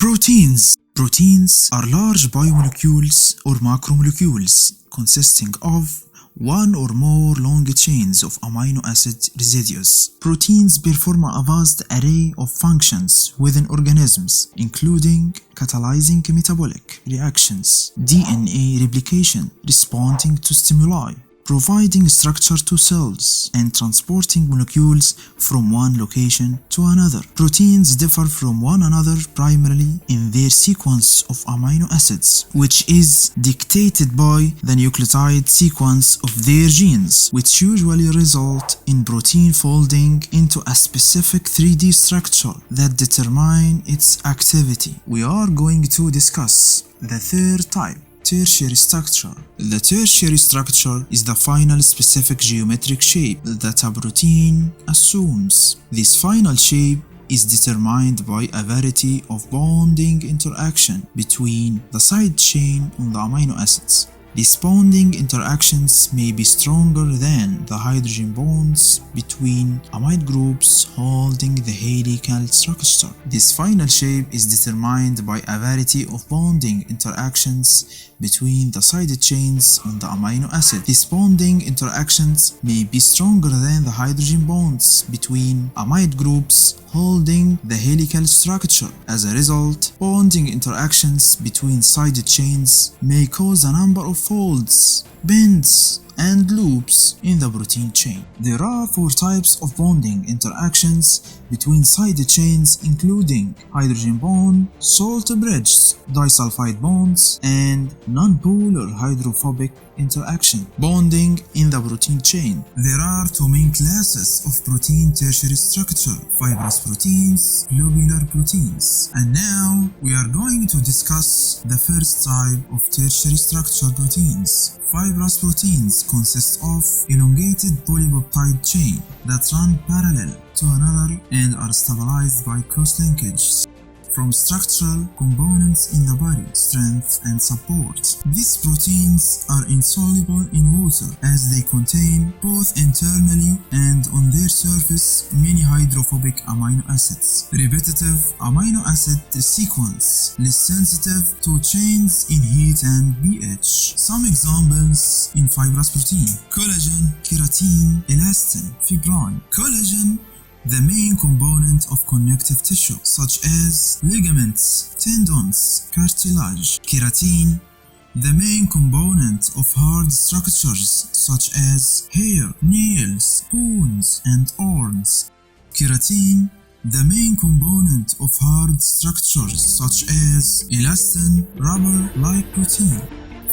Proteins. Proteins are large biomolecules or macromolecules consisting of one or more long chains of amino acid residues. Proteins perform a vast array of functions within organisms, including catalyzing metabolic reactions, DNA replication, responding to stimuli, providing structure to cells, and transporting molecules from one location to another. Proteins differ from one another primarily in their sequence of amino acids, which is dictated by the nucleotide sequence of their genes, which usually result in protein folding into a specific 3D structure that determine its activity. We are going to discuss the third type, tertiary structure. The tertiary structure is the final specific geometric shape that a protein assumes. This final shape is determined by a variety of bonding interaction between the side chain on the amino acids. These bonding interactions may be stronger than the hydrogen bonds between amide groups holding the helical structure. This final shape is determined by a variety of bonding interactions between the side chains on the amino acid. These bonding interactions may be stronger than the hydrogen bonds between amide groups holding the helical structure. As a result, bonding interactions between side chains may cause a number of folds, bends, and loops in the protein chain. There are four types of bonding interactions between side chains, including hydrogen bond, salt-bridged disulfide bonds, and non-polar hydrophobic interaction. Bonding in the protein chain. There are two main classes of protein tertiary structure: fibrous proteins, globular proteins. And now we are going to discuss the first type of tertiary structure proteins. Fibrous proteins consist of elongated polypeptide chain that run parallel to another and are stabilized by cross-linkages from structural components in the body, strength and support. These proteins are insoluble in water as they contain both internally and on their surface many hydrophobic amino acids. Repetitive amino acid sequence, less sensitive to change in heat and pH. Some examples in fibrous protein: collagen, keratin, elastin, fibrin. Collagen, the main component of connective tissue, such as ligaments, tendons, cartilage. Keratin, the main component of hard structures, such as hair, nails, bones, and organs. Keratin, the main component of hard structures, such as elastin, rubber-like protein.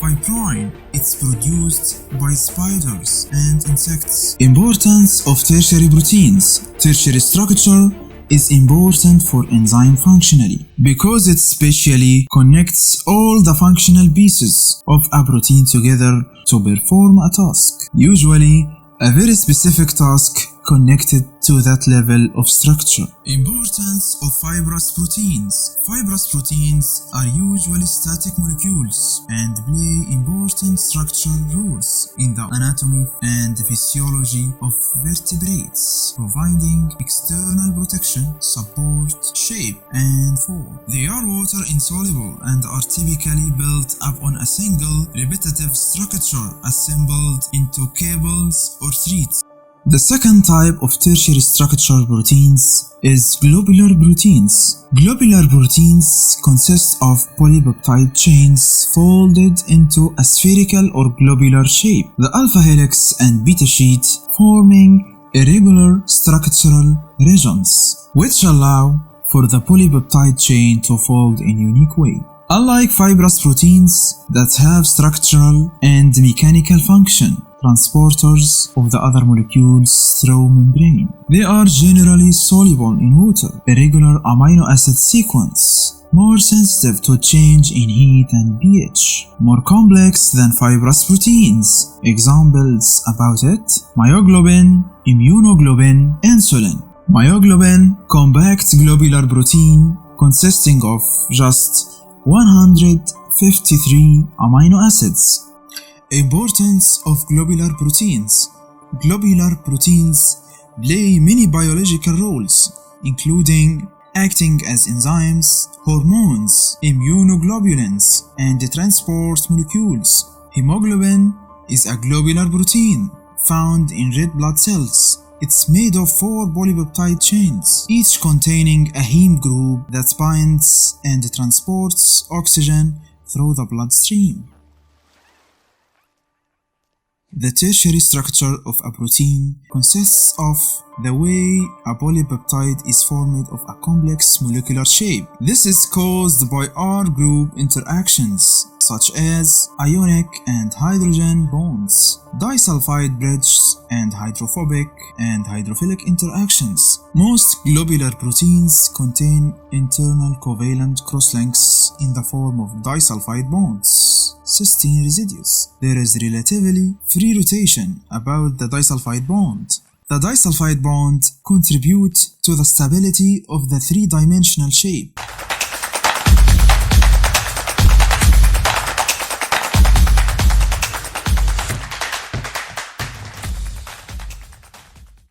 Fibrin, it's produced by spiders and insects. Importance of tertiary proteins. Tertiary structure is important for enzyme functionally because it specially connects all the functional pieces of a protein together to perform a task, usually a very specific task connected to that level of structure. Importance of fibrous proteins. Fibrous proteins are usually static molecules and play important structural roles in the anatomy and physiology of vertebrates, providing external protection, support, shape, and form. They are water insoluble and are typically built up on a single repetitive structure assembled into cables or threads. The second type of tertiary structure proteins is globular proteins. Globular proteins consist of polypeptide chains folded into a spherical or globular shape, the alpha helix and beta sheet forming irregular structural regions, which allow for the polypeptide chain to fold in a unique way. Unlike fibrous proteins that have structural and mechanical function, transporters of the other molecules through membrane, they are generally soluble in water. Irregular amino acid sequence, more sensitive to change in heat and pH, more complex than fibrous proteins. Examples about it: myoglobin, immunoglobin, insulin. Myoglobin, compact globular protein consisting of just 153 amino acids. Importance of globular proteins. Globular proteins play many biological roles, including acting as enzymes, hormones, immunoglobulins, and transport molecules. Hemoglobin is a globular protein found in red blood cells. It's made of 4 polypeptide chains, each containing a heme group that binds and transports oxygen through the bloodstream. The tertiary structure of a protein consists of the way a polypeptide is formed of a complex molecular shape. This is caused by R group interactions, such as ionic and hydrogen bonds, disulfide bridges, and hydrophobic and hydrophilic interactions. Most globular proteins contain internal covalent crosslinks in the form of disulfide bonds, cysteine residues. There is relatively free rotation about the disulfide bond. The disulfide bond contributes to the stability of the three-dimensional shape.